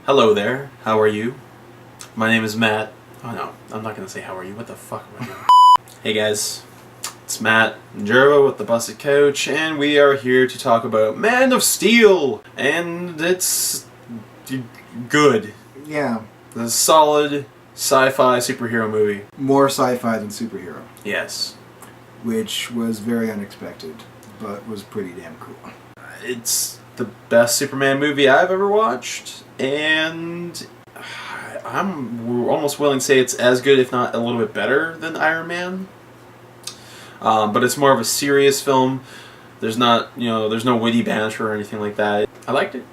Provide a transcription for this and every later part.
Hello there, how are you? My name is Matt. Oh no, I'm not gonna say how are you, what the fuck am I doing? Hey guys, it's Matt and Jervo with the Busted Couch, and we are here to talk about Man of Steel! And it's good. Yeah. It's a solid sci-fi superhero movie. More sci-fi than superhero. Yes. Which was very unexpected, but was pretty damn cool. It's the best Superman movie I've ever watched, and I'm almost willing to say it's as good, if not a little bit better, than Iron Man. But it's more of a serious film. There's not, there's no witty banter or anything like that. I liked it.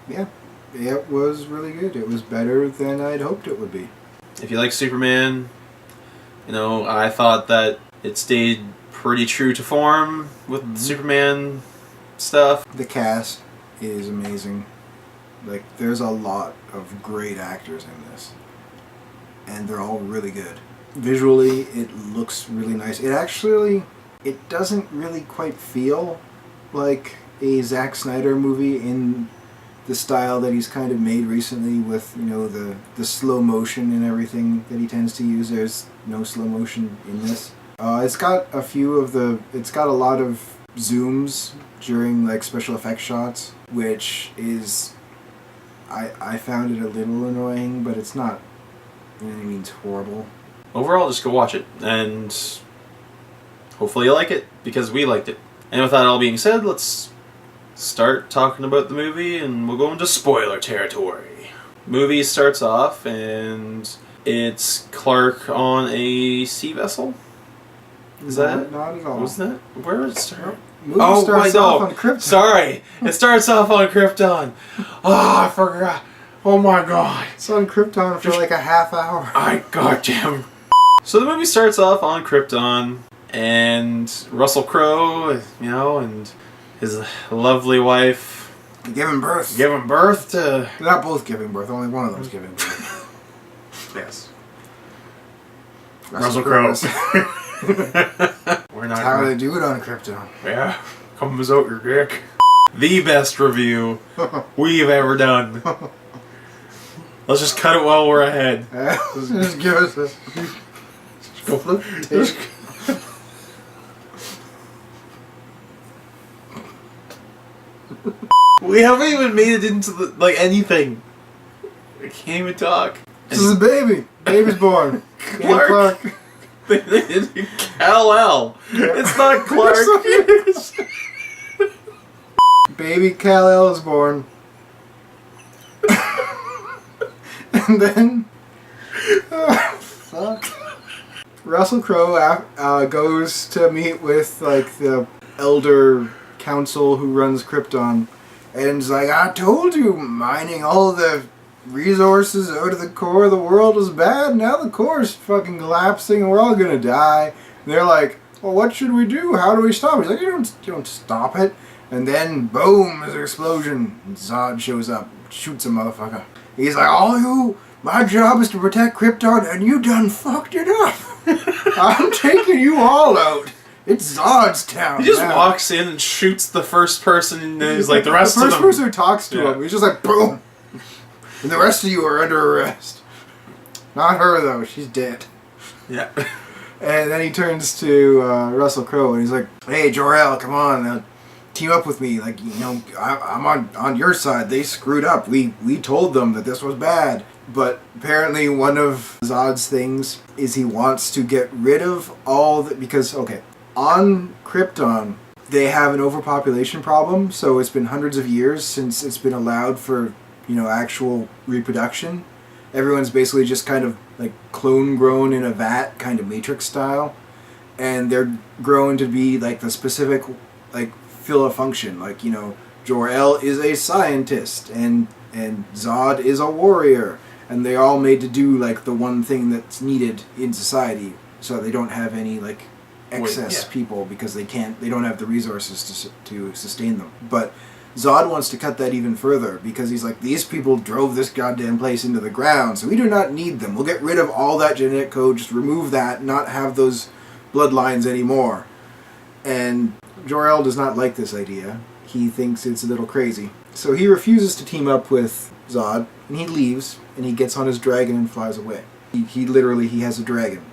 Yeah, it was really good. It was better than I'd hoped it would be. If you like Superman, I thought that it stayed pretty true to form with the Superman stuff. The cast is amazing. Like, there's a lot of great actors in this, and they're all really good. Visually, it looks really nice. It doesn't really quite feel like a Zack Snyder movie in the style that he's kind of made recently with, the slow motion and everything that he tends to use. There's no slow motion in this. It's got a lot of zooms during like special effects shots, which is, I found it a little annoying, but it's not in any means horrible. Overall, just go watch it, and hopefully you like it, because we liked it. And with that all being said, let's start talking about the movie, and we'll go into spoiler territory. Movie starts off, and it's Clark on a sea vessel. Is that? Not at all. Wasn't that? Where did it start? Movie starts off on Krypton. Sorry, it starts off on Krypton. Oh, I forgot. Oh my god. It's on Krypton for like a half hour. Goddamn. So the movie starts off on Krypton, and Russell Crowe, and his lovely wife Giving birth. giving birth to... They're not both giving birth. Only one of them's giving birth. Yes. Russell Crowe. We're not. That's how they do it on Krypton. Yeah, comes out your dick. The best review we've ever done. Let's just cut it while we're ahead. Just give us a... Go flip. We haven't even made it into anything. I can't even talk. This is a baby. Baby's born. Clark. Kal-El. It's not Clark. Baby Kal-El is born. And then... fuck. Russell Crowe goes to meet with the elder council who runs Krypton, and is like, I told you, mining all the resources out of the core of the world was bad. Now the core is fucking collapsing and we're all gonna die. And they're like, well, what should we do? How do we stop it? He's like, you don't stop it. And then, boom, there's an explosion. And Zod shows up, shoots a motherfucker. He's like, my job is to protect Krypton, and you done fucked it up. I'm taking you all out. It's Zod's town. He just walks in and shoots the first person, and he's like, the rest of them... The first person who talks to him, he's just like, boom. And the rest of you are under arrest. Not her, though. She's dead. Yeah. And then he turns to Russell Crowe, and he's like, hey, Jor-El, come on, team up with me. Like, I'm on your side. They screwed up. We told them that this was bad. But apparently one of Zod's things is he wants to get rid of all the... Because, on Krypton, they have an overpopulation problem, so it's been hundreds of years since it's been allowed for, actual reproduction. Everyone's basically just kind of, clone grown in a vat, kind of Matrix style. And they're grown to be, the specific, fill a function. Jor-El is a scientist, and Zod is a warrior. And they're all made to do, the one thing that's needed in society, so they don't have any, excess people, because they don't have the resources to sustain them. But Zod wants to cut that even further, because he's like, these people drove this goddamn place into the ground, so we do not need them. We'll get rid of all that genetic code, just remove that, not have those bloodlines anymore. And Jor-El does not like this idea. He thinks it's a little crazy. So he refuses to team up with Zod, and he leaves, and he gets on his dragon and flies away. He literally has a dragon.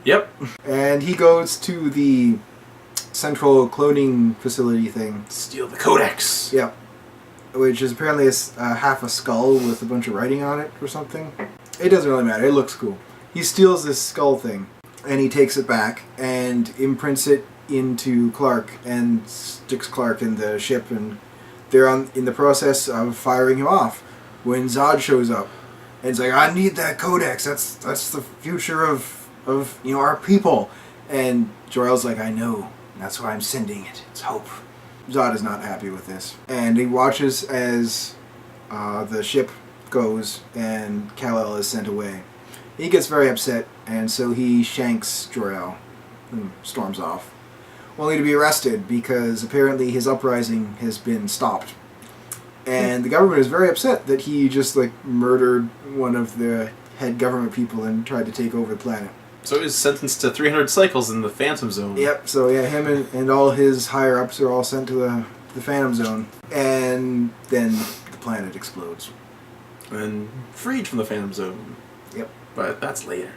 Yep. And he goes to the central cloning facility thing. Steal the codex. Yep. Which is apparently half a skull with a bunch of writing on it or something. It doesn't really matter. It looks cool. He steals this skull thing, and he takes it back and imprints it into Clark and sticks Clark in the ship, and they're in the process of firing him off when Zod shows up. And it's like, I need that codex. That's the future of our people. And Jor-El's like, I know. That's why I'm sending it. It's hope. Zod is not happy with this. And he watches as the ship goes and Kal-El is sent away. He gets very upset, and so he shanks Jor-El and storms off. Only to be arrested because apparently his uprising has been stopped. And the government is very upset that he just murdered one of the head government people and tried to take over the planet. So he was sentenced to 300 cycles in the Phantom Zone. Yep, so yeah, him and all his higher-ups are all sent to the Phantom Zone. And then the planet explodes. And freed from the Phantom Zone. Yep. But that's later.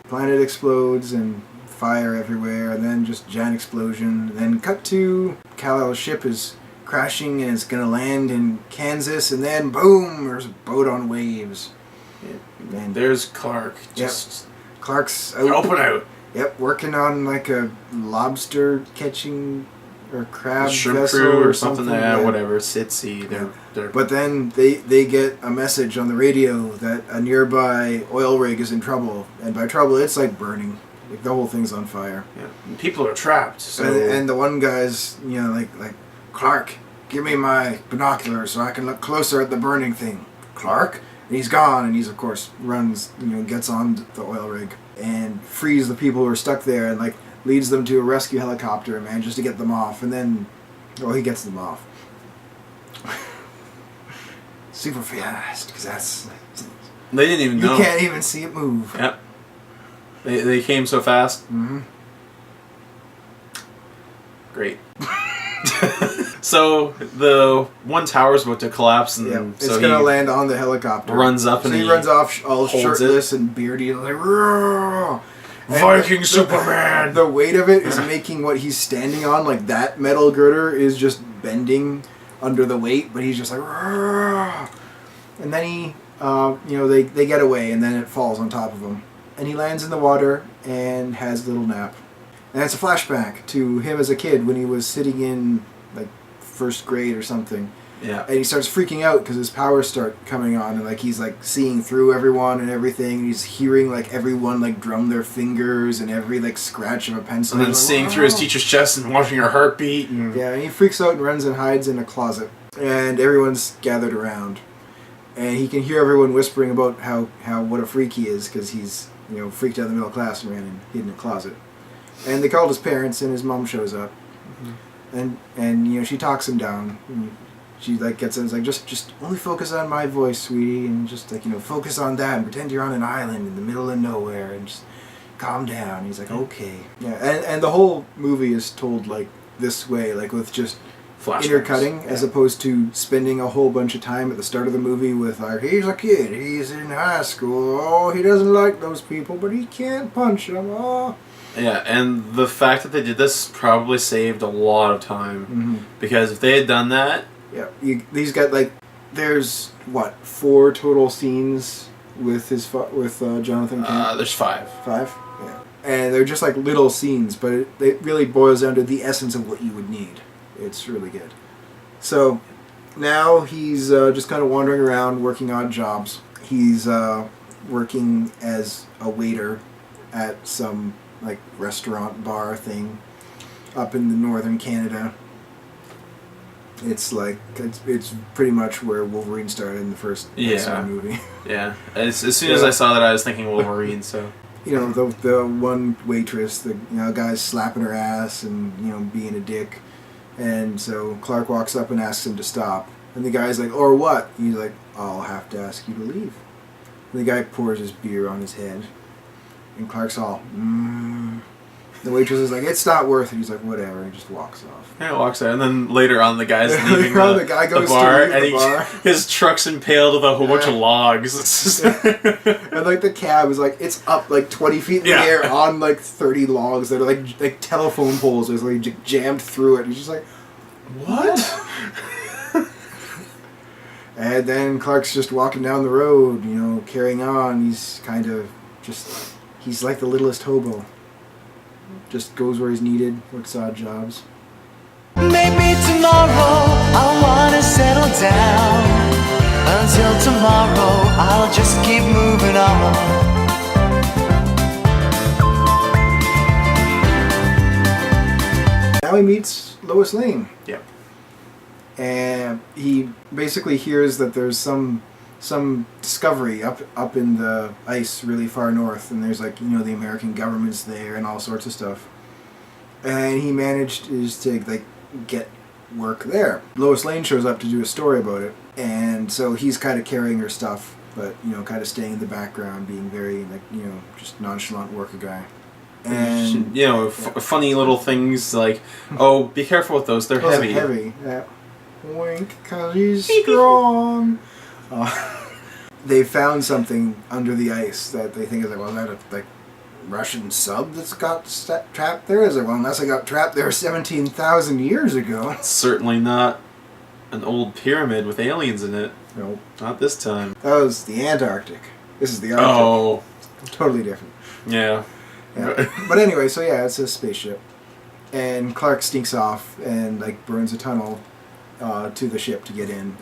Planet explodes and fire everywhere, and then just giant explosion. And then cut to Kal-El's ship is crashing and it's gonna land in Kansas, and then boom, there's a boat on waves. Yeah. And there's Clark. Just Clark's out. Open out. Yep, working on a lobster catching or crab shrimp vessel crew or something. Whatever. Sitsy. They're But then they get a message on the radio that a nearby oil rig is in trouble, and by trouble it's burning. The whole thing's on fire. Yeah. And people are trapped. So And the one guy's like Clark, give me my binoculars so I can look closer at the burning thing. Clark? And he's gone, and he's of course runs, gets on the oil rig and frees the people who are stuck there, and leads them to a rescue helicopter and manages to get them off, and then he gets them off. Super fast, because that's... They didn't even know. You can't even see it move. Yep. They came so fast. Mm-hmm. Great. So the one tower's about to collapse, and It's so gonna land on the helicopter. Runs up, so and he runs off all holds shirtless and beardy, "Roar!" And Viking Superman. The weight of it is making what he's standing on, that metal girder, is just bending under the weight, but he's just "Roar!" And then he, they get away, and then it falls on top of him, and he lands in the water and has a little nap. And it's a flashback to him as a kid when he was sitting in first grade or something. Yeah. And he starts freaking out because his powers start coming on, and he's seeing through everyone and everything. And he's hearing everyone drum their fingers and every scratch of a pencil. And then seeing through his teacher's chest and watching her heartbeat. And yeah, and he freaks out and runs and hides in a closet. And everyone's gathered around, and he can hear everyone whispering about how what a freak he is because he's freaked out of the middle class and ran and hid in a closet. And they called his parents, and his mom shows up. Mm-hmm. And she talks him down. And she gets in and is just only focus on my voice, sweetie, and just focus on that and pretend you're on an island in the middle of nowhere and just calm down. And he's like, okay. Yeah, and the whole movie is told this way, with just flashbacks. Intercutting, as opposed to spending a whole bunch of time at the start of the movie with he's a kid, he's in high school, oh, he doesn't like those people, but he can't punch them, oh. Yeah, and the fact that they did this probably saved a lot of time. Mm-hmm. Because if they had done that... Yeah, these got, there's, 4 total scenes with Jonathan Kent? There's 5. 5? Yeah. And they're just, little scenes, but it really boils down to the essence of what you would need. It's really good. So, now he's just kind of wandering around, working odd jobs. He's working as a waiter at some... restaurant bar thing up in the northern Canada. It's it's pretty much where Wolverine started in the first movie. Yeah. As soon as I saw that, I was thinking Wolverine. So the one waitress, the guy's slapping her ass and being a dick, and so Clark walks up and asks him to stop, and the guy's like, "Or what?" He's like, "I'll have to ask you to leave." And the guy pours his beer on his head. And Clark's all, The waitress is like, it's not worth it. He's like, whatever. He just walks off. Yeah, he walks out, and then later on, the guy's leaving the guy goes the bar, to leave and the bar. his truck's impaled with a whole bunch of logs. It's just And like the cab is like, it's up like 20 feet in the air on like 30 logs that are like telephone poles. It's like jammed through it. He's just like, what? And then Clark's just walking down the road, you know, carrying on. He's kind of just, he's like the littlest hobo. Just goes where he's needed, works odd jobs. Maybe tomorrow I'll wanna settle down. Until tomorrow I'll just keep moving on. Now he meets Lois Lane. Yep. And he basically hears that there's some discovery up in the ice really far north, and there's like, you know, the American government's there and all sorts of stuff. And he managed to like get work there. Lois Lane shows up to do a story about it, and so he's kind of carrying her stuff, but you know, kind of staying in the background, being very like, you know, just nonchalant worker guy. And you know, funny little things like, oh, be careful with those, they're those are heavy. heavy. Yeah. Wink, cause he's strong. They found something under the ice that they think is like, well, is that a like Russian sub that's got trapped there? Is it? Well, unless I got trapped there 17,000 years ago. It's certainly not an old pyramid with aliens in it. Nope. Not this time. That was the Antarctic. This is the Arctic. Oh. Totally different. Yeah. Yeah. But anyway, so yeah, it's a spaceship. And Clark sneaks off and like burns a tunnel to the ship to get in.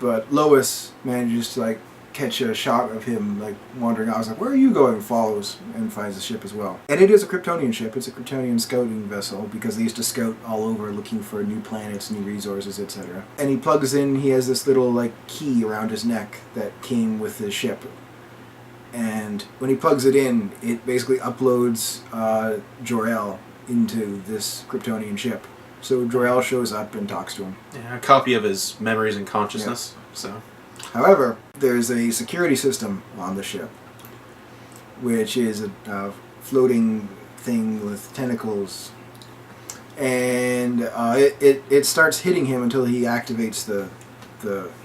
But Lois manages to like catch a shot of him like wandering out. I was like, where are you going? Follows and finds the ship as well. And it is a Kryptonian ship. It's a Kryptonian scouting vessel because they used to scout all over looking for new planets, new resources, etc. And he plugs in, he has this little like key around his neck that came with the ship. And when he plugs it in, it basically uploads Jor-El into this Kryptonian ship. So Jor-El shows up and talks to him. Yeah, a copy of his memories and consciousness. Yeah. So, however, there's a security system on the ship, which is a floating thing with tentacles, and it starts hitting him until he activates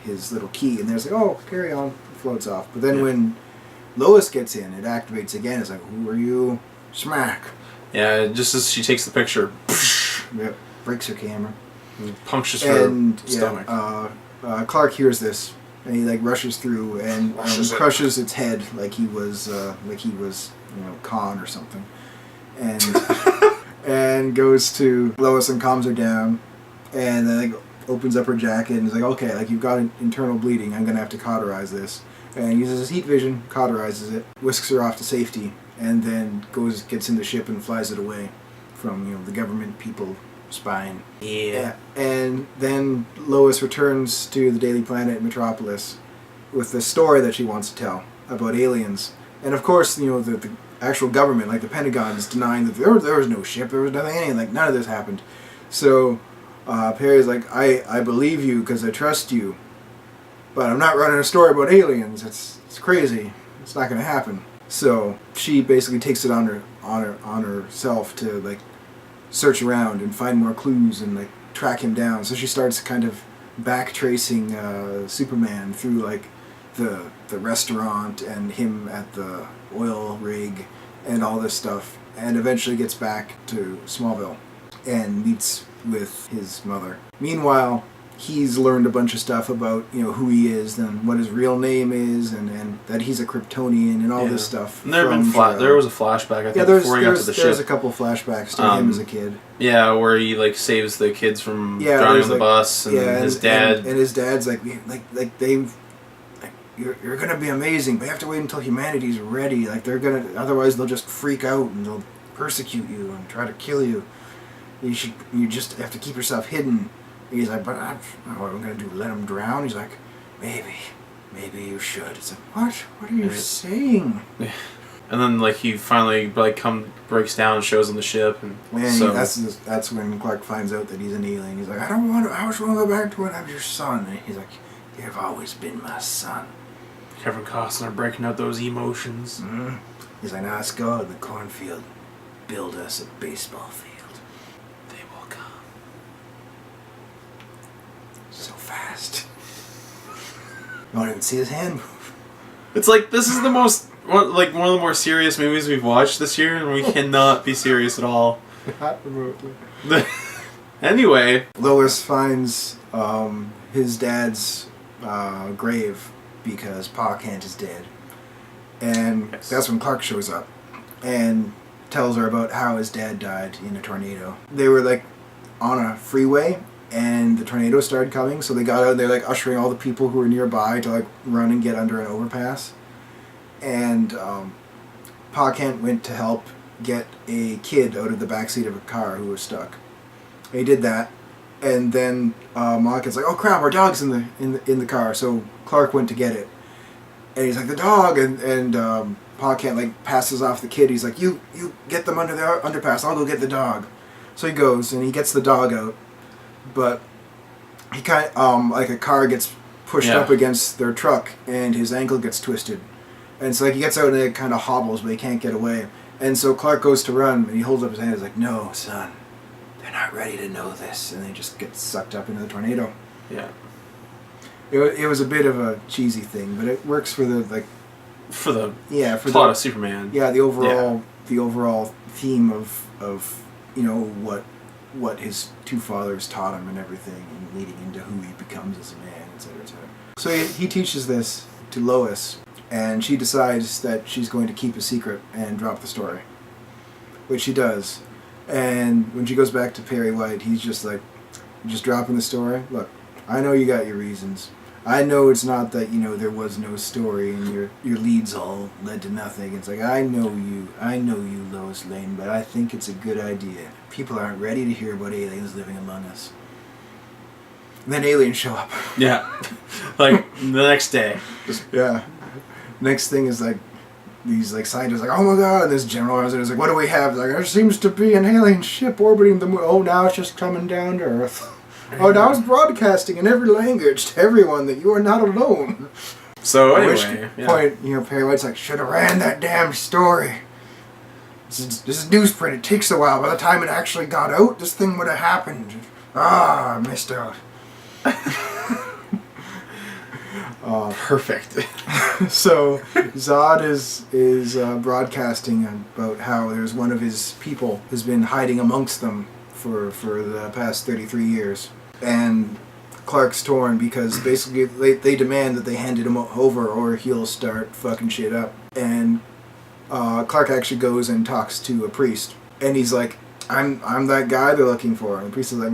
his little key, and there's like, oh, carry on, it floats off. But then when Lois gets in, it activates again. It's like, who are you? Smack. Yeah, just as she takes the picture, Yep. Breaks her camera. Punctures her stomach. Clark hears this, and he like rushes through and crushes its head like he was you know, Khan or something, and and goes to Lois and calms her down, and then like opens up her jacket and is like, okay, like you've got internal bleeding, I'm gonna have to cauterize this, and he uses his heat vision, cauterizes it, whisks her off to safety, and then gets in the ship and flies it away from, you know, the government people spying. Yeah. And then Lois returns to the Daily Planet Metropolis with the story that she wants to tell about aliens. And of course, you know, the actual government, like the Pentagon, is denying that there was no ship, there was nothing, like none of this happened. So Perry's like, I believe you because I trust you, but I'm not running a story about aliens. It's crazy. It's not going to happen. So she basically takes it on herself to like search around and find more clues and like track him down. So she starts kind of back tracing Superman through like the restaurant and him at the oil rig and all this stuff, and eventually gets back to Smallville and meets with his mother. Meanwhile, he's learned a bunch of stuff about, you know, who he is and what his real name is, and that he's a Kryptonian and all this stuff. And there was a flashback, I think, before he got to the ship. There's a couple flashbacks to him as a kid. Yeah, where he like saves the kids from drowning on the bus, and his dad. And his dad's like you're gonna be amazing, but you have to wait until humanity's ready. Like otherwise they'll just freak out and they'll persecute you and try to kill you. You just have to keep yourself hidden. He's like, but what am I going to do, let him drown? He's like, maybe you should. It's like, what are you saying? And then like he finally like breaks down and shows him the ship, and that's when Clark finds out that he's an alien. He's like, I just want to go back to when I was your son. And he's like, you've always been my son. Kevin Costner breaking out those emotions. Mm-hmm. He's like, now let's go to the cornfield. build us a baseball field. They will come. So fast. You won't even see his hand move. It's like, this is the most, one of the more serious movies we've watched this year, and we cannot be serious at all. Not remotely. Anyway. Lois finds his dad's grave because Pa Kent is dead. And Yes. that's when Clark shows up and tells her about how his dad died in a tornado. They were like on a freeway and the tornado started coming, so they got out and they're like ushering all the people who were nearby to like run and get under an overpass. And Pa Kent went to help get a kid out of the backseat of a car who was stuck. And he did that, and then Ma Kent's like, "Oh crap, our dog's in the car." So Clark went to get it, and he's like, "The dog," and Pa Kent like passes off the kid. He's like, "You get them under the underpass. I'll go get the dog." So he goes and he gets the dog out, but he kind of like a car gets pushed Yeah. up against their truck, and his ankle gets twisted, and so like he gets out and it kind of hobbles, but he can't get away. And so Clark goes to run, and he holds up his hand. He's like, "No, son, they're not ready to know this," and they just get sucked up into the tornado. Yeah. It was a bit of a cheesy thing, but it works for the like For the for plot the of Superman. yeah the overall theme of you know what his two fathers taught him and everything, and leading into who he becomes as a man, etc., etc. So he teaches this to Lois, and she decides that she's going to keep a secret and drop the story, which she does. And when she goes back to Perry White, he's just like, "You're just dropping the story? Look, I know you got your reasons. I know it's not that, you know, there was no story and your leads all led to nothing. It's like, I know you, Lois Lane, but I think it's a good idea. People aren't ready to hear about aliens living among us." And then aliens show up. Yeah. Like, the next day. Just, Yeah. Next thing is like, these like scientists like, "Oh my god," and this general is like, "What do we have?" Like, "There seems to be an alien ship orbiting the moon." "Oh, now it's just coming down to Earth." "Oh, now it's broadcasting in every language to everyone that you are not alone." so, At which anyway. Yeah. point, you know, Perry White's like, "Should have ran that damn story. This is newsprint. It takes a while. By the time it actually got out, this thing would have happened. Ah, I missed out." Perfect. So Zod is broadcasting about how there's one of his people who's been hiding amongst them for the past 33 years. And Clark's torn because basically they demand that they hand him over or he'll start fucking shit up. And Clark actually goes and talks to a priest. And he's like, I'm that guy they're looking for. And the priest is like,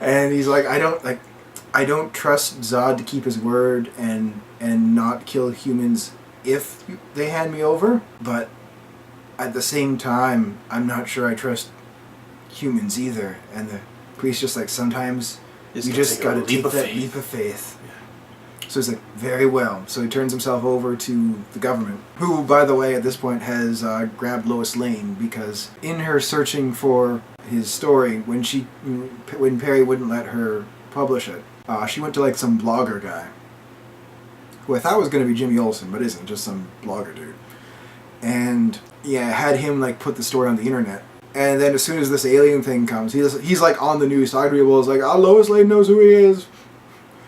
and he's like, I don't trust Zod to keep his word and not kill humans if they hand me over, but at the same time, I'm not sure I trust humans either. And the priest just like, sometimes you just gotta take that leap of faith. So he's like, very well. So he turns himself over to the government, who, by the way, at this point has grabbed Lois Lane because in her searching for his story, when Perry wouldn't let her publish it, she went to like some blogger guy, who I thought was going to be Jimmy Olsen, but isn't, just some blogger dude. And yeah, had him like put the story on the internet. And then as soon as this alien thing comes, he's like on the news talking to people. It's like, Lois Lane knows who he is.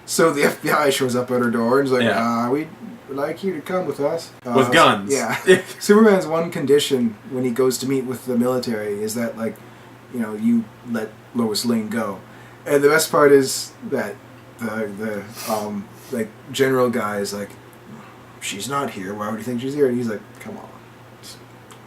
So the FBI shows up at her door and is like, we'd like you to come with us. With guns. Yeah. Superman's one condition when he goes to meet with the military is that, like, you know, you let Lois Lane go. And the best part is that the like, general guy is like, she's not here. Why would you think she's here? And he's like, come on.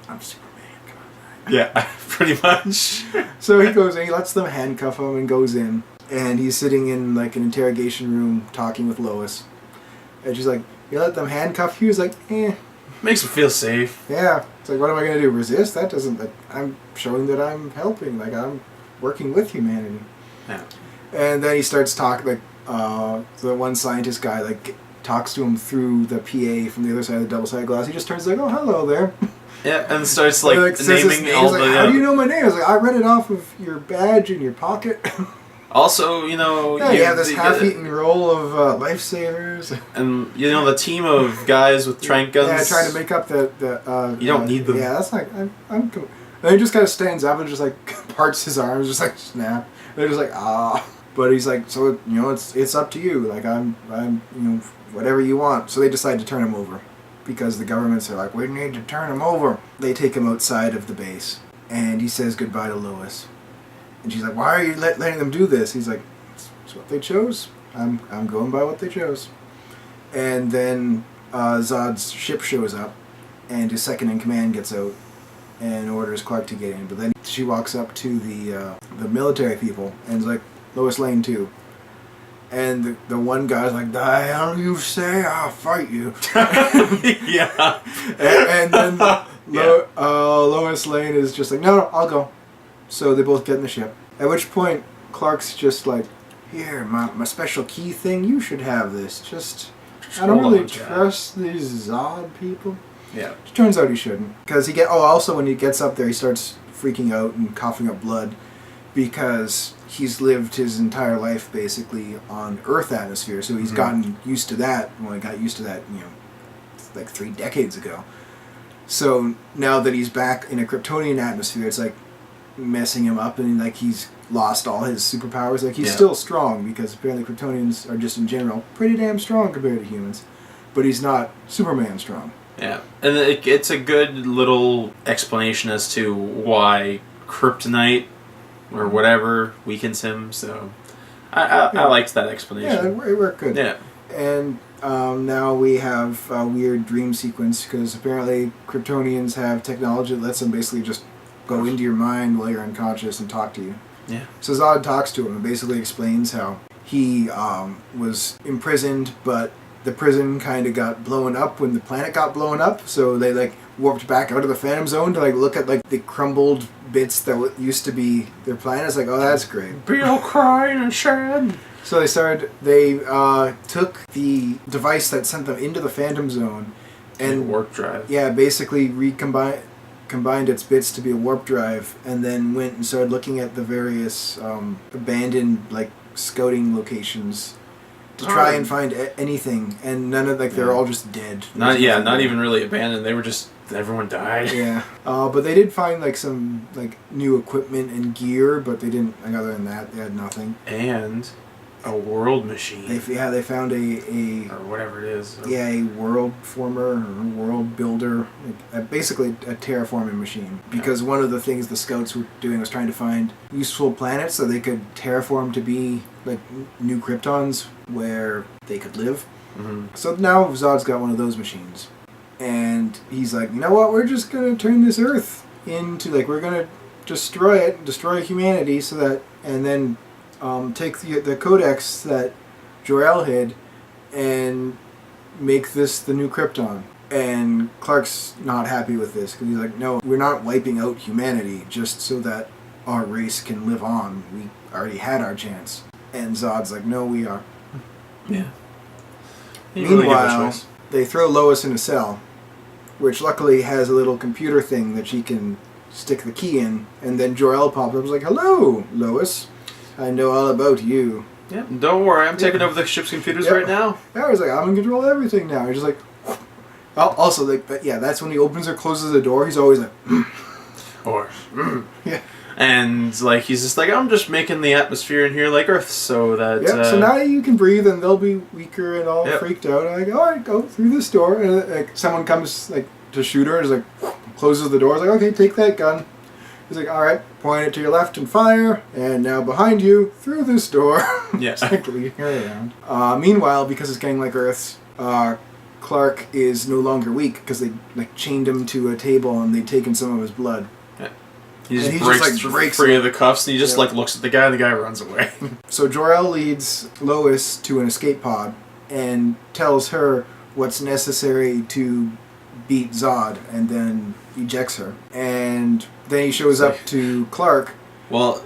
I'm Superman. Come on. Yeah, pretty much. So he goes and he lets them handcuff him and goes in. And he's sitting in like an interrogation room talking with Lois. And she's like, you let them handcuff you? He's like, Makes him feel safe. Yeah. It's like, what am I going to do? Resist? That doesn't... Like, I'm showing that I'm helping. Like, I'm working with humanity. Yeah. And then he starts talking, like, the one scientist guy, like, talks to him through the PA from the other side of the double-sided glass. He just turns like, oh, hello there. Yeah, and starts, like says his naming name. all He's the... like, how do you know my name? I was like, I read it off of your badge in your pocket. Also, you know, Yeah, you have this half-eaten roll of lifesavers. and you know the team of guys with trank guns. Yeah, trying to make up the You don't need them. Yeah, that's like I'm cool. And he just kind of stands up and just like parts his arms, just like snap. They're just like ah, but he's like, so you know, it's up to you. Like I'm you know, whatever you want. So they decide to turn him over, because the governments are like, we need to turn him over. They take him outside of the base, and he says goodbye to Lois. And she's like, why are you letting them do this? He's like, it's what they chose. I'm going by what they chose. And then Zod's ship shows up, and his second in command gets out and orders Clark to get in. But then she walks up to the military people and is like, Lois Lane too. And the one guy's like, the hell you say? I'll fight you. Yeah. and then Lois Lane is just like, no, I'll go. So they both get in the ship. At which point, Clark's just like, here, my special key thing, you should have this. Just I don't really trust these Zod people. Yeah. It turns out he shouldn't. Because also when he gets up there, he starts freaking out and coughing up blood, because he's lived his entire life basically on Earth atmosphere, so he's gotten used to that. Well, he got used to that, you know, like 3 decades ago. So now that he's back in a Kryptonian atmosphere, it's like messing him up, and like he's lost all his superpowers. Like he's still strong, because apparently Kryptonians are just in general pretty damn strong compared to humans, but he's not Superman strong. Yeah, and it's a good little explanation as to why kryptonite or whatever weakens him. So I liked that explanation. Yeah, it worked good. Yeah. And now we have a weird dream sequence, because apparently Kryptonians have technology that lets them basically just go into your mind while you're unconscious and talk to you. Yeah. So Zod talks to him and basically explains how he was imprisoned, but the prison kind of got blown up when the planet got blown up, so they like warped back out of the Phantom Zone to like look at like the crumbled bits that used to be their planet. It's like, oh, that's great. Be all crying and sad. So they took the device that sent them into the Phantom Zone and warp drive. Yeah, basically combined its bits to be a warp drive, and then went and started looking at the various abandoned like scouting locations to try and find anything, and none of they're all just dead. Not even really abandoned. They were just, everyone died. Yeah, but they did find like some like new equipment and gear, but they didn't. Like, other than that, they had nothing. And a world machine. They found a or whatever it is. Yeah, a world former or world builder, basically a terraforming machine. Because one of the things the scouts were doing was trying to find useful planets so they could terraform to be like new Kryptons where they could live. Mm-hmm. So now Zod's got one of those machines, and he's like, you know what? We're just gonna turn this Earth into we're gonna destroy humanity, so that, and then take the codex that Jor-El hid and make this the new Krypton. And Clark's not happy with this, because he's like, no, we're not wiping out humanity just so that our race can live on. We already had our chance. And Zod's like, no, we are. Yeah. Meanwhile, they throw Lois in a cell, which luckily has a little computer thing that she can stick the key in, and then Jor-El pops up and is like, hello, Lois. I know all about you. Yeah, don't worry, I'm taking over the ship's computers right now. Yeah, he's like, I'm in control of everything now. He's just like, also, that's when he opens or closes the door, he's always like, or, yeah. And like he's just like, I'm just making the atmosphere in here like Earth, so that. So now you can breathe, and they'll be weaker and all freaked out. And all right, go through this door. And like someone comes to shoot her, and is like, closes the door. He's like, okay, take that gun. He's like, all right, point it to your left and fire, and now behind you, through this door. Yeah. Like leading her around. Meanwhile, because it's getting like Earth's, Clark is no longer weak, because they chained him to a table and they'd taken some of his blood. Yeah. He just breaks free of the cuffs, and he just looks at the guy, and the guy runs away. So Jor-El leads Lois to an escape pod and tells her what's necessary to beat Zod, and then ejects her. And then he shows up to Clark. Well,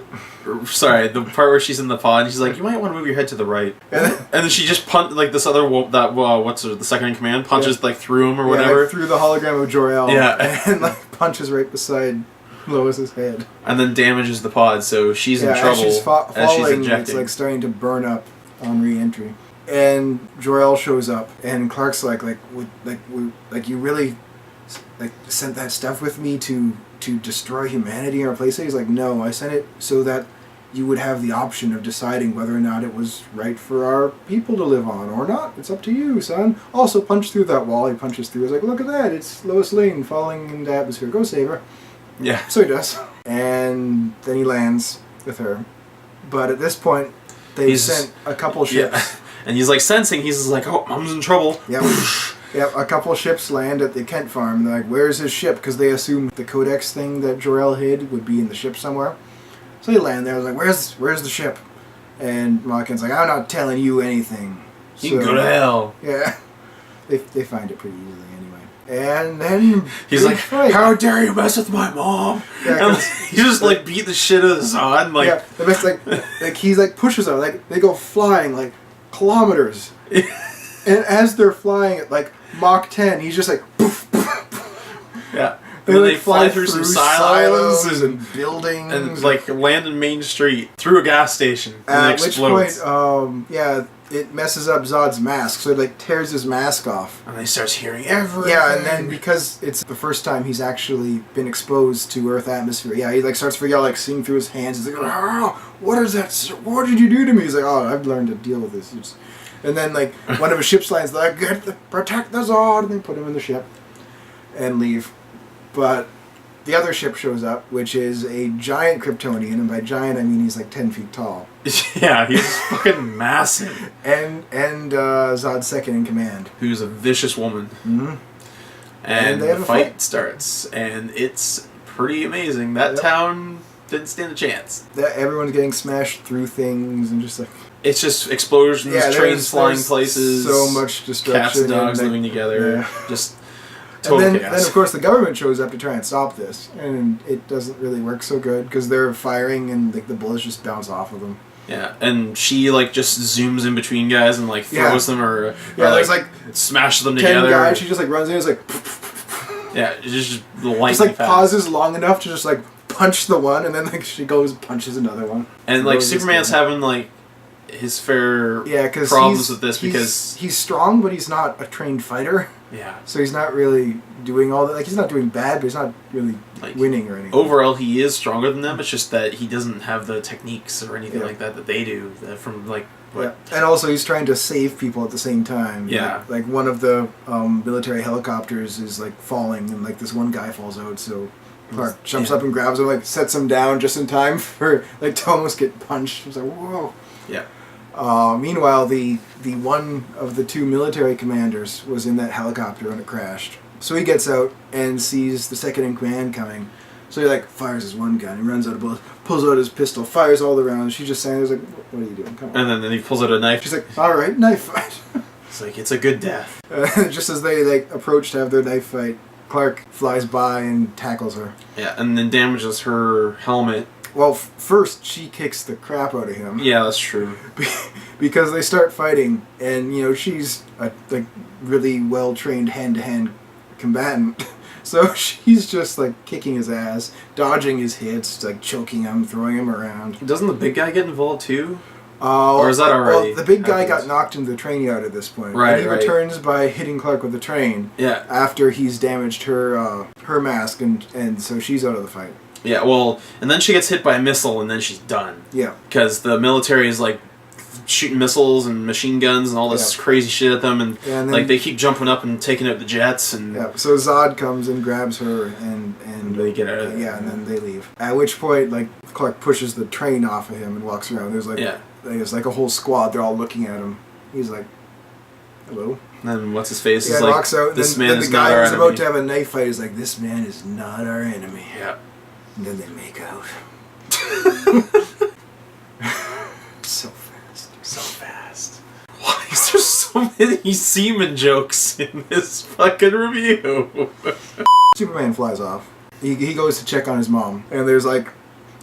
sorry, the part where she's in the pod, and she's like, you might want to move your head to the right. And then she just this other, the second in command, punches through him or whatever. Through the hologram of Jor-El. Yeah. And punches right beside Lois's head. And then damages the pod, so she's in As trouble she's as she's falling, ejecting. it's like starting to burn up on re-entry. And Jor-El shows up, and Clark's like you really like sent that stuff with me to destroy humanity or replace it? He's like, no, I sent it so that you would have the option of deciding whether or not it was right for our people to live on or not. It's up to you, son. Also, punch through that wall. He punches through. He's like, look at that. It's Lois Lane falling into the atmosphere. Go save her. Yeah. So he does. And then he lands with her. But at this point, they've sent a couple ships. Yeah. And he's like sensing, he's just like, oh, Mom's in trouble. Yep. Yep, a couple ships land at the Kent farm. They're like, where's his ship? Because they assume the Codex thing that Jor-El hid would be in the ship somewhere. So they land there. I was like, where's the ship? And Malkin's like, I'm not telling you anything. You can go to hell. Yeah. They find it pretty easily anyway. And then He's like, how dare you mess with my mom? Yeah, and he's just like beat the shit out of Zod. Like, yeah, the best, like he's like pushes them. Like they go flying like kilometers. And as they're flying at like Mach 10, he's just like poof, poof, poof. Yeah. They, And then like, they fly through some silos and buildings and like land in Main Street through a gas station and it at which explodes. point, it messes up Zod's mask, so it like tears his mask off. And he starts hearing everything. Yeah, and then because it's the first time he's actually been exposed to Earth atmosphere, yeah, he like starts freaking out, like seeing through his hands. He's like, oh, what is that? What did you do to me? He's like, oh, I've learned to deal with this. And then like one of his ship's lines, they're like, protect the Zod, and they put him in the ship and leave. But the other ship shows up, which is a giant Kryptonian, and by giant I mean he's like 10 feet tall. Yeah, he's fucking massive. And Zod's second in command. Who's a vicious woman. Mm-hmm. And they have the a fight fight. starts, and it's pretty amazing. That Yep. town didn't stand a chance. Everyone's getting smashed through things and just like... It's just explosions, Yeah, trains flying there's places, so much destruction. cats and dogs like, living together. yeah. Just And total then, chaos. of course, the government shows up to try and stop this, and it doesn't really work so good because they're firing and like the bullets just bounce off of them. Yeah, and she like just zooms in between guys and like throws them or there's like smashes them 10 together. guys. She just like runs in, and is like Yeah, it's just the lightning just like fast. pauses long enough to just like punch the one, and then like she goes punches another one. And like Goes this Superman's guy. having like his fair because problems with this because he's strong, but he's not a trained fighter, yeah, so he's not really doing all that. Like he's not doing bad, but he's not really like winning or anything. overall he is stronger than them. It's just that he doesn't have the techniques or anything Yeah. like that they do from like what. Yeah. And also he's trying to save people at the same time. Yeah. Like one of the military helicopters is like falling, and like this one guy falls out, so Clark jumps Yeah. up and grabs him, like sets him down just in time for like to almost get punched. It's like whoa. Yeah. Meanwhile, the one of the two military commanders was in that helicopter when it crashed. So he gets out and sees the second in command coming. So he like fires his one gun. He runs out of bullets, pulls out his pistol, fires all the rounds. She's just standing there, like, "What are you doing? Come on." And then he pulls out a knife. She's like, "All right, knife fight." It's like it's a good death. Just as they like approach to have their knife fight, Clark flies by and tackles her. Yeah, and then damages her helmet. Well, first she kicks the crap out of him. Yeah, that's true. Because they start fighting, and you know she's a like really well trained hand to hand combatant, so she's just like kicking his ass, dodging his hits, like choking him, throwing him around. Doesn't the big guy get involved too? Or is that already Well, the big guy afterwards? got knocked into the train yard at this point. Right, And he right. returns by hitting Clark with the train. Yeah. After he's damaged her mask, and so she's out of the fight. Yeah, well, and then she gets hit by a missile, and then she's done. Yeah. Because the military is, like, shooting missiles and machine guns and all this Yeah. crazy shit at them, and, Yeah, and then- like, they keep jumping up and taking out the jets, and... Yeah, so Zod comes and grabs her, and They get out of there. Yeah, and then they leave. At which point, like Clark pushes the train off of him and walks around. There's like, Yeah. there's like a whole squad. They're all looking at him. He's like, "Hello." And then what's his face Yeah, is and like, walks out. this and man then is the not guy our who's enemy. about to have a knife fight is like, "This man is not our enemy." Yeah. And then they make out. So fast. So fast. Why is there so many semen jokes in this fucking review? Superman flies off. He goes to check on his mom, and there's like,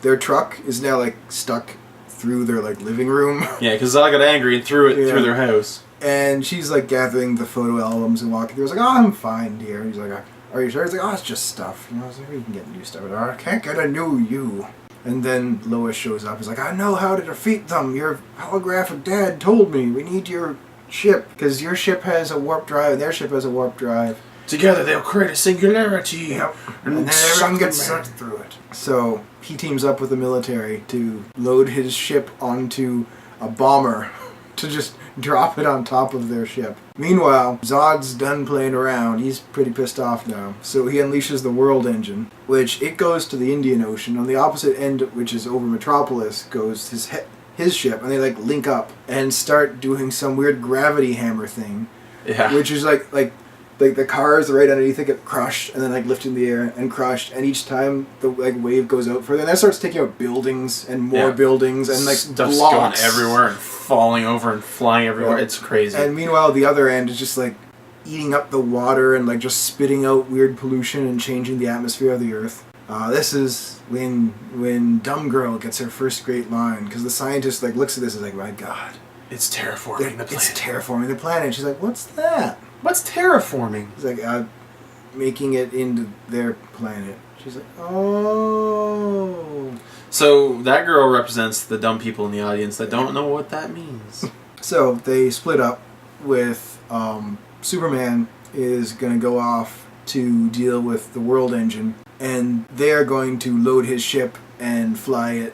their truck is now like stuck through their like living room. Yeah, because Zod got angry and threw it Yeah. through their house. And she's like gathering the photo albums and walking through. I was like, "Oh, I'm fine, dear." And he's like, are you sure? He's like, oh, it's just stuff. You know, I was like, you can get new stuff. Oh, I can't get a new you. And then Lois shows up. He's like, I know how to defeat them. Your holographic dad told me. We need your ship, because your ship has a warp drive and their ship has a warp drive. Together they'll create a singularity. Yep. And then everyone gets sucked through it. So he teams up with the military to load his ship onto a bomber to just drop it on top of their ship. Meanwhile, Zod's done playing around. He's pretty pissed off now. So he unleashes the World Engine, which it goes to the Indian Ocean. On the opposite end, which is over Metropolis, goes his ship, and they like link up and start doing some weird gravity hammer thing. Yeah. Which is like the cars right underneath it get crushed and then like lifted in the air and crushed, and each time the like wave goes out further, and that starts taking out buildings and more buildings and like stuff's blocks going everywhere and falling over and flying everywhere. Yeah. It's crazy. And meanwhile, the other end is just like eating up the water and like just spitting out weird pollution and changing the atmosphere of the Earth. This is when Dumb Girl gets her first great line, because the scientist like looks at this and is like, my God, It's terraforming the planet. it's terraforming the planet. She's like, what's that? What's terraforming? He's like, making it into their planet. She's like, oh. So that girl represents the dumb people in the audience that don't know what that means. So they split up with Superman is going to go off to deal with the World Engine, and they're going to load his ship and fly it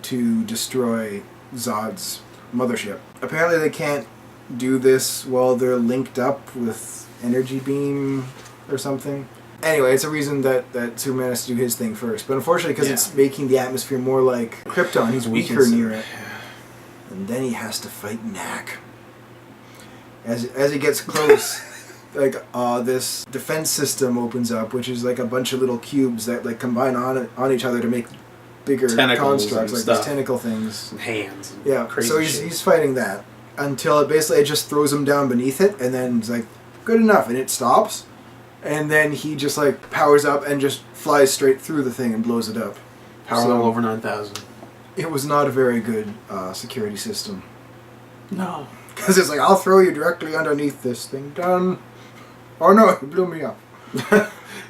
to destroy Zod's mothership. Apparently they can't do this while they're linked up with energy beam or something. Anyway, it's a reason that Superman has to do his thing first. But unfortunately, because it's making the atmosphere more like Krypton, he's weaker near it. And then he has to fight Knack. As he gets close, like this defense system opens up, which is like a bunch of little cubes that like combine on each other to make bigger Tentacles constructs, and like stuff. these tentacle things. And hands. And Yeah, crazy so shit. he's fighting that until it just throws him down beneath it, and then it's like, good enough, and it stops. And then he just like powers up and just flies straight through the thing and blows it up. Power So- level over 9,000. It was not a very good security system. No. Because it's like, I'll throw you directly underneath this thing. Done. Oh no, it blew me up.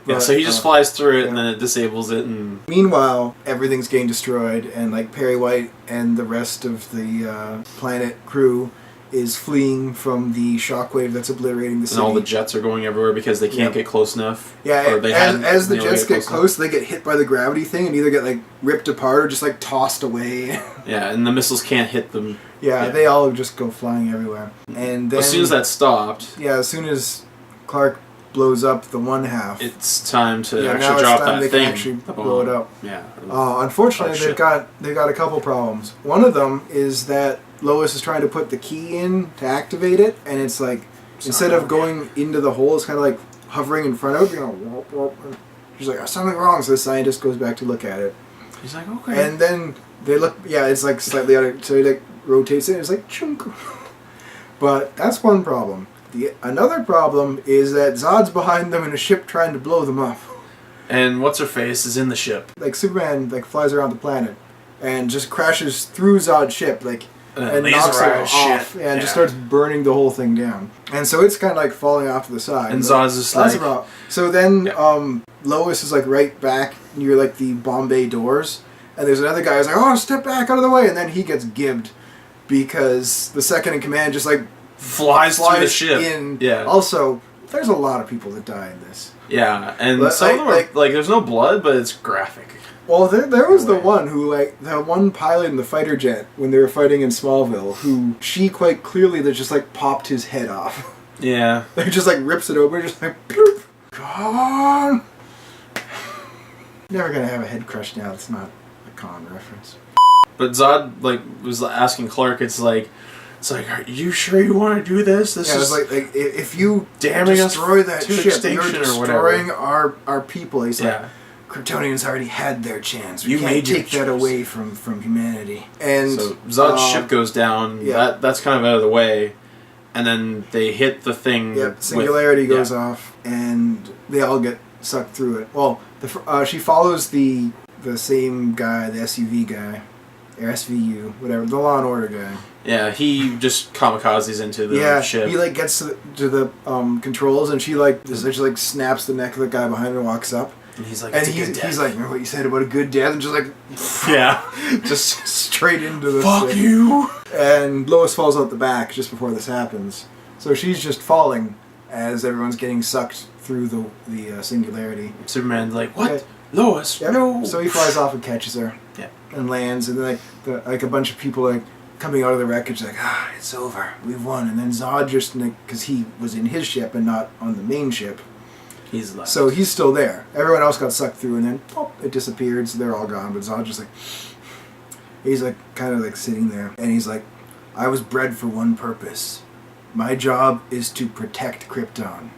Yeah, so he just flies through it and then it disables it and... Meanwhile, everything's getting destroyed, and like Perry White and the rest of the planet crew is fleeing from the shockwave that's obliterating the city. And all the jets are going everywhere because they can't Yep. get close enough. Yeah, Or they as the hadn't been able to jets get enough. close, they get hit by the gravity thing and either get like ripped apart or just like tossed away. Yeah, and the missiles can't hit them. Yeah, they all just go flying everywhere. And then As soon as that stopped, yeah, as soon as Clark blows up the one half, it's time to now actually it's drop time that they thing. can actually the blow it bomb. up. Yeah. Unfortunately, Oh, they've got a couple problems. One of them is that Lois is trying to put the key in to activate it, and it's like instead of going into the hole, it's kind of like hovering in front of it. You know, whoop, whoop. And she's like, "There's something wrong." So the scientist goes back to look at it, He's like, okay. and then they look. Yeah, it's like slightly out of. So he like rotates it. And it's like chunk. But that's one problem. Another problem is that Zod's behind them in a ship trying to blow them up. And what's her face is in the ship. Like Superman like flies around the planet and just crashes through Zod's ship and knocks it off and just starts burning the whole thing down. And so it's kind of like falling off to the side. And Zod's just That's like... the problem. So then Lois is like right back near like the Bombay doors, and there's another guy who's like, "Oh, step back out of the way," and then he gets gibbed because the second in command just like flies through the ship. in. Yeah. Also, there's a lot of people that die in this. Yeah, and But, some of them are, like- there's no blood, but it's graphic. Well, there was the Right. one who, like, the one pilot in the fighter jet when they were fighting in Smallville, who she quite clearly just, like, popped his head off. Yeah. Like, just, like, rips it open, just, like, bloop, gone. Never gonna have a head crush now, it's not a con reference. But Zod, like, was asking Clark, it's like, are you sure you want to do this? This Yeah, is it's like if you damning us destroy that to ship, you're extinction or whatever. destroying our people. He's like, Yeah. Kryptonians already had their chance. We You can't made your take that choice. away from humanity. And So Zod's ship goes down. yeah. That's kind of out of the way, and then they hit the thing. Yep, singularity with, goes off, and they all get sucked through it. Well, she follows the same guy, the SUV guy, or SVU, whatever, the Law and Order guy. Yeah, he just kamikazes into the ship. He like gets to the controls, and she like essentially like snaps the neck of the guy behind her and walks up. And he's like, And "It's a good death." he's like, remember what you said about a good death? And just like, yeah. just straight into the Fuck thing. you! And Lois falls out the back just before this happens. So she's just falling as everyone's getting sucked through the singularity. Superman's like, what? Okay. Lois, Yep. no! So he flies off and catches her. Yeah. And lands, and then like a bunch of people like coming out of the wreckage like, it's over, we've won. And then Zod just, because he was in his ship and not on the main ship, He's left. so he's still there. Everyone else got sucked through, and then pop, it disappeared, so they're all gone. But Zod just like, he's like kind of like sitting there, and he's like, I was bred for one purpose. My job is to protect Krypton.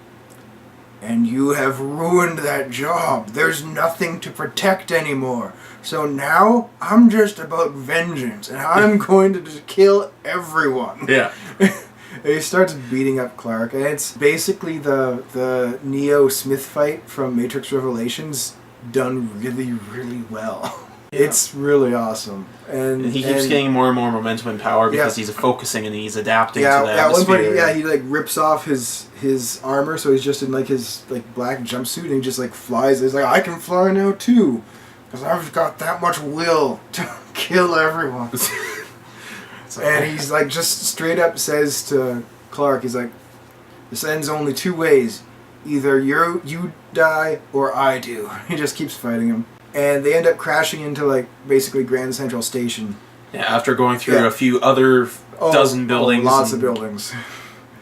And you have ruined that job. There's nothing to protect anymore. So now I'm just about vengeance, and I'm going to just kill everyone. Yeah. And he starts beating up Clark, and it's basically the Neo Smith fight from Matrix Revelations done really, really well. Yeah. It's really awesome. And he keeps getting more and more momentum and power because he's focusing and he's adapting to the at one atmosphere. point, he like rips off his armor, so he's just in like his like black jumpsuit, and he just like flies. He's like, I can fly now too, because I've got that much will to kill everyone. And he's like, just straight up says to Clark, he's like, this ends only two ways. Either you die or I do. He just keeps fighting him. And they end up crashing into like basically Grand Central Station. Yeah, after going through a few other dozen buildings. Lots of buildings.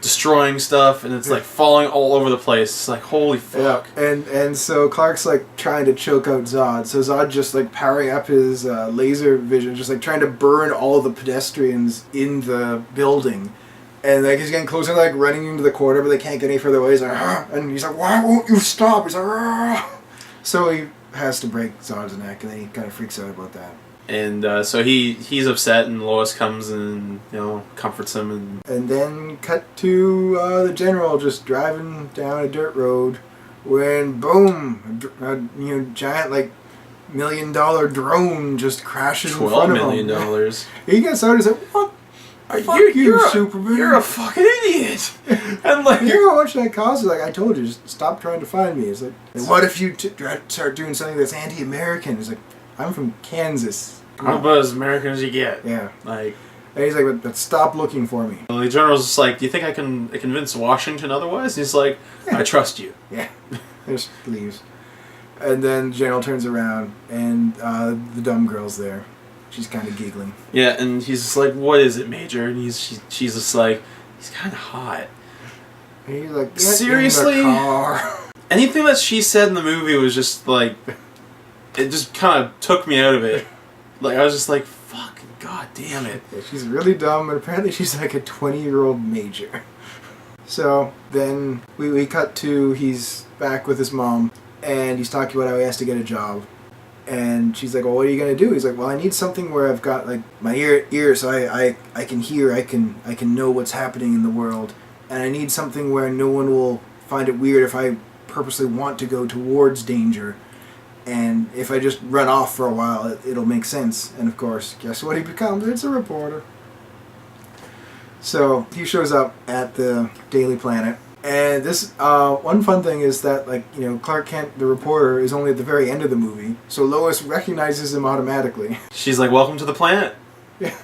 Destroying stuff, and it's like falling all over the place. It's like, holy fuck. Yeah. And so Clark's like trying to choke out Zod. So Zod just like powering up his laser vision, just like trying to burn all the pedestrians in the building. And like he's getting closer, like running into the corner, but they can't get any further away. He's like, "Argh!" And he's like, why won't you stop? He's like, "Argh!" So he has to break Zod's neck, and then he kind of freaks out about that. And so he's upset, and Lois comes and comforts him, and then cut to the general just driving down a dirt road, when boom, a giant like $1 million drone just crashes in front of him. $12 million. He gets out and says, "What? Fuck you're Superman! You're a fucking idiot!" And like, you know how much that costs? He's like, I told you, just stop trying to find me. It's like, what if you start doing something that's anti-American? He's like, I'm from Kansas. I'm about as American as you get. Yeah. Like, and he's like, but stop looking for me. the general's just like, do you think I can convince Washington otherwise? And he's like, I trust you. Yeah. Just leaves. And then the general turns around, and the dumb girl's there. She's kind of giggling. Yeah, and he's just like, what is it, Major? And she's just like, he's kind of hot. And he's like, get seriously? in the car. Anything that she said in the movie was just like, it just kind of took me out of it. Like, I was just like, fucking god damn it. Yeah, she's really dumb, and apparently she's like a 20-year-old major. So then we cut to, he's back with his mom, and he's talking about how he has to get a job. And she's like, well, what are you going to do? He's like, well, I need something where I've got like my ear so I can hear, I can know what's happening in the world. And I need something where no one will find it weird if I purposely want to go towards danger. And if I just run off for a while, it'll make sense. And of course, guess what he becomes? It's a reporter. So he shows up at the Daily Planet. And this, one fun thing is that, like, Clark Kent, the reporter, is only at the very end of the movie. So Lois recognizes him automatically. She's like, welcome to the planet. Yeah.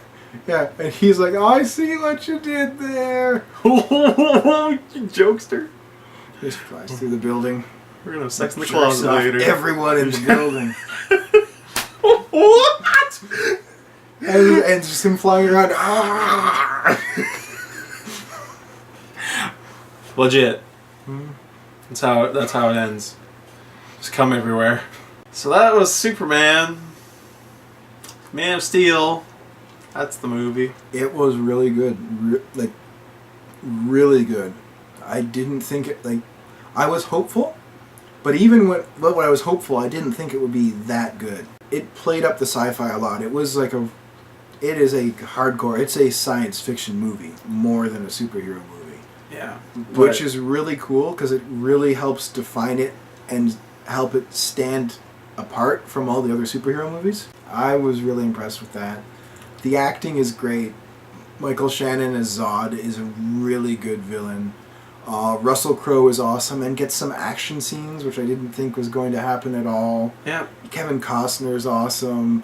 Yeah. And he's like, oh, I see what you did there. You jokester. Just flies through the building. We're going to have sex in the Jerks closet off later. everyone in the building. What? And just him flying around. Legit. That's how it ends. Just come everywhere. So that was Superman. Man of Steel. That's the movie. It was really good. Really good. I didn't think it, I was hopeful, but even when I was hopeful, I didn't think it would be that good. It played up the sci-fi a lot. It was like it is a hardcore, it's a science fiction movie more than a superhero movie. Yeah. Which is really cool because it really helps define it and help it stand apart from all the other superhero movies. I was really impressed with that. The acting is great. Michael Shannon as Zod is a really good villain. Russell Crowe is awesome and gets some action scenes, which I didn't think was going to happen at all. Yeah. Kevin Costner is awesome.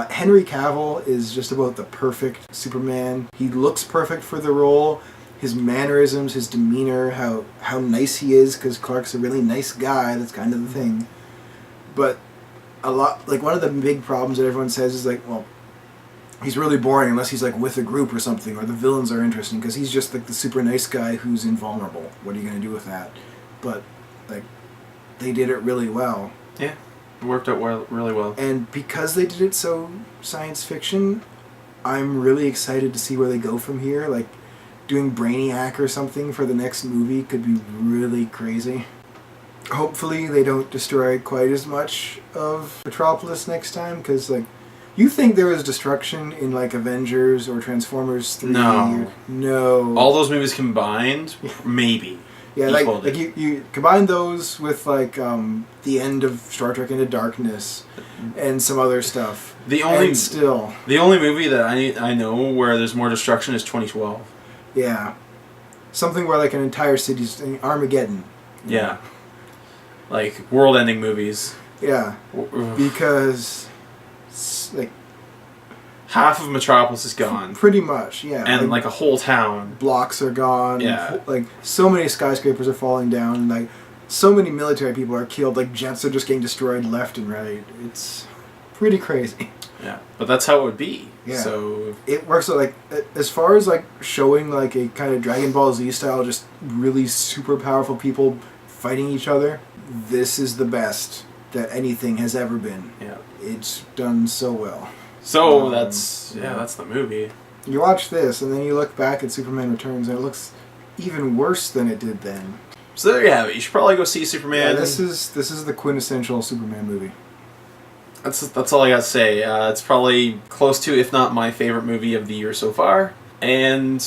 Henry Cavill is just about the perfect Superman. He looks perfect for the role. His mannerisms, his demeanor, how nice he is, because Clark's a really nice guy. That's kind of the thing. But one of the big problems that everyone says is like, well, he's really boring unless he's like with a group or something, or the villains are interesting because he's just like the super nice guy who's invulnerable. What are you going to do with that? But like, they did it really well. Yeah, it worked out really well. And because they did it so science fiction, I'm really excited to see where they go from here. Like, doing Brainiac or something for the next movie could be really crazy. Hopefully they don't destroy quite as much of Metropolis next time, because like, you think there was destruction in like Avengers or Transformers 3? No. All those movies combined, maybe. Yeah, like you combine those with like the end of Star Trek Into Darkness and some other stuff. The only movie that I know where there's more destruction is 2012. Yeah, something where like an entire city's Armageddon. Yeah, like world-ending movies. Yeah, because like half of Metropolis is gone. Pretty much, yeah. And like a whole town. Blocks are gone. Yeah. Like so many skyscrapers are falling down, and like so many military people are killed. Like jets are just getting destroyed left and right. It's pretty crazy. Yeah, but that's how it would be. Yeah. So it works out like as far as like showing like a kind of Dragon Ball Z style, just really super powerful people fighting each other. This is the best that anything has ever been. Yeah. It's done so well. So that's the movie. You watch this and then you look back at Superman Returns and it looks even worse than it did then. So there you have it. You should probably go see Superman. Yeah, this is the quintessential Superman movie. That's all I got to say. It's probably close to, if not my favorite movie of the year so far. And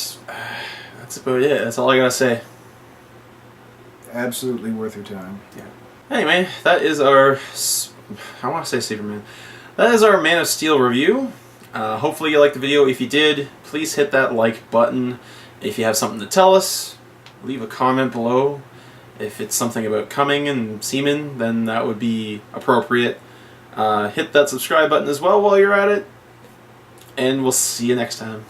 that's about it. That's all I got to say. Absolutely worth your time. Yeah. Anyway, that is our... I want to say Superman. That is our Man of Steel review. Hopefully you liked the video. If you did, please hit that like button. If you have something to tell us, leave a comment below. If it's something about coming and semen, then that would be appropriate. Hit that subscribe button as well while you're at it. And we'll see you next time.